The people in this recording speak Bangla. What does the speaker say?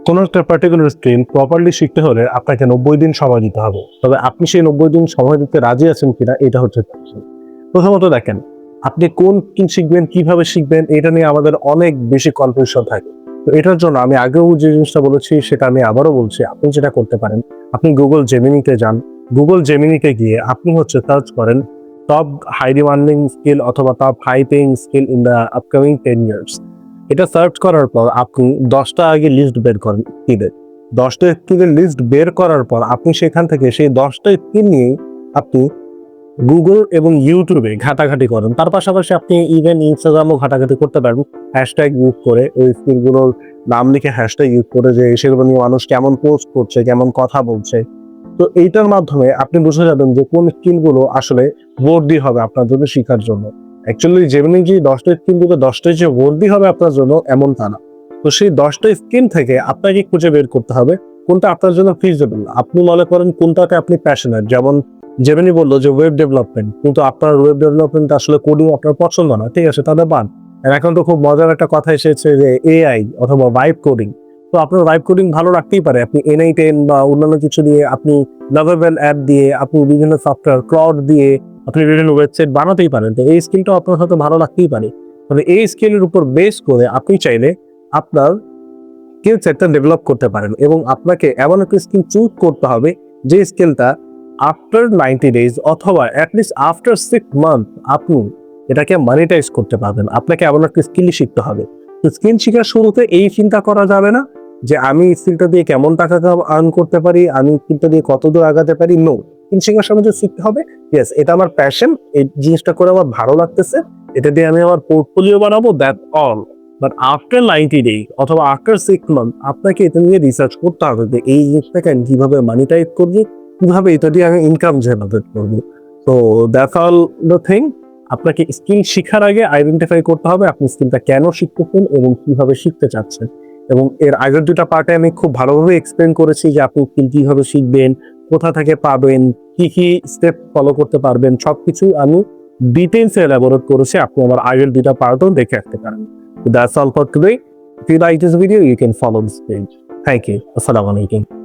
কোনো একটা পার্টিকুলার স্কিল প্রপারলি শিখতে হলে আপনাকে 90 দিন সময় দিতে হবে। তবে আপনি সেই 90 দিন সময় দিতে রাজি আছেন কিনা এটা হচ্ছে question। প্রথমত দেখেন, আপনি কোন স্কিল শিখবেন, কিভাবে শিখবেন এটা নিয়ে আমাদের অনেক বেশি কনফিউশন থাকে। তো এটার জন্য আমি আগেও যে জিনিসটা বলেছি সেটা আমি আবারও বলছি, আপনি যেটা করতে পারেন, আপনি গুগল জেমিনিতে যান। গুগল জেমিনিতে গিয়ে আপনি সার্চ করেন টপ হাই ডিমান্ডিং স্কিল অথবা top high paying skill in the upcoming 10 years. এটা সার্চ করার পর আপনি 10টা আগে লিস্ট বের করেন স্কিলের। 10টা স্কিলের লিস্ট বের করার পর আপনি সেখান থেকে সেই 10টা স্কিল নিয়ে আপনি গুগল এবং ইউটিউবে ঘাটাঘাটি করেন। তার পাশাপাশি আপনি ইভেন ইনস্টাগ্রামও ঘাটাঘাটি করতে পারবেন হ্যাশট্যাগ ইউজ করে, ওই স্কিলগুলোর নাম লিখে হ্যাশট্যাগ ইউজ করে যে সেগুলো নিয়ে মানুষ কেমন পোস্ট করছে, কেমন কথা বলছে। তো এইটার মাধ্যমে আপনি বুঝে যাবেন যে কোন স্কিলগুলো আসলে ওয়ার্দি হবে আপনার জন্য শেখার জন্য। অ্যাকচুয়ালি যেমনি যে 10টা স্কিল দিবে 10টাই যে ওয়ার্দি হবে আপনার জন্য এমনটা না। তো সেই 10টা স্কিল থেকে আপনাকে খুঁজে বের করতে হবে কোনটা আপনার জন্য ফিজিবল। আপনি মনে করেন কোনটাতে আপনি প্যাশনেট, যেমন যেমনি বললো যে ওয়েব ডেভেলপমেন্ট, কিন্তু আপনার ওয়েব ডেভেলপমেন্ট আসলে কোডিং আপনার পছন্দ না, ঠিক আছে, তাহলে বাদ। এখন তো খুব মজার একটা কথা এসেছে যে এআই অথবা ভাইব কোডিং। তো আপনার ভাইব কোডিং ভালো রাখতেই পারে, আপনি NI10 বা অন্যান্য কিছু দিয়ে, আপনি লাভেবল অ্যাপ দিয়ে, আপনি বিভিন্ন সফটওয়্যার ক্লাউড দিয়ে আপনি বিভিন্ন ওয়েবসাইট বানাতেই পারেন। তো এই স্কিলটাও আপনার হয়তো ভালো লাগতেই পারে। তবে এই স্কিলের উপর বেস করে আপনি চাইলে আপনার স্কিল সেটটা ডেভেলপ করতে পারেন এবং আপনাকে এমন একটা স্কিল চুজ করতে হবে যে স্কিলটা আফটার 90 ডেজ অথবা অ্যাটলিস্ট আফটার 6 মান্থ আপনি এটাকে মনিটাইজ করতে পারবেন। আপনাকে এমন একটা স্কিলই শিখতে হবে। তো স্কিল শেখার শুরুতে এই চিন্তা করা যাবে না যে আমি স্কিলটা দিয়ে কেমন টাকা আর্ন করতে পারি, আমি স্কিলটা দিয়ে কত দূর আগাতে পারি। নো, স্কিল শেখার সময় যে শিখতে হবে ইয়েস এটা আমার প্যাশন, এই জিনিসটা করে আমার ভালো লাগতেছে, এটা দিয়ে আমি আমার পোর্টফোলিও বানাবো, that all. But after 90 day অথবা আফটার 6 মান্থ আপনাকে এটা নিয়ে রিসার্চ করতে হবে যে এই জিনিসটাকে আমি কিভাবে মনিটাইজ করবো, কিভাবে এটা দিয়ে আমি ইনকাম জেনারেট করবো। তো দ্যাটস অল দ্য থিং। আপনাকে স্কিল শেখার আগে আইডেন্টিফাই করতে হবে আপনি স্কিলটা কেন শিখতেছেন এবং কিভাবে শিখতে চাচ্ছেন। এবং এর আগের দুটা পার্টে আমি খুব ভালোভাবে এক্সপ্লেন করেছি যে আপনি স্কিল কিভাবে শিখবেন, কোথা থেকে পাবেন, কি কি স্টেপ ফলো করতে পারবেন, সবকিছু আমি ডিটেইলসে এলাবোরেট করেছি। আপনি আমার আগের দুটা পার্টও দেখে আসতে পারেন। That's all for today. If you like this video, you can follow this page. Thank you. Assalamu alaikum.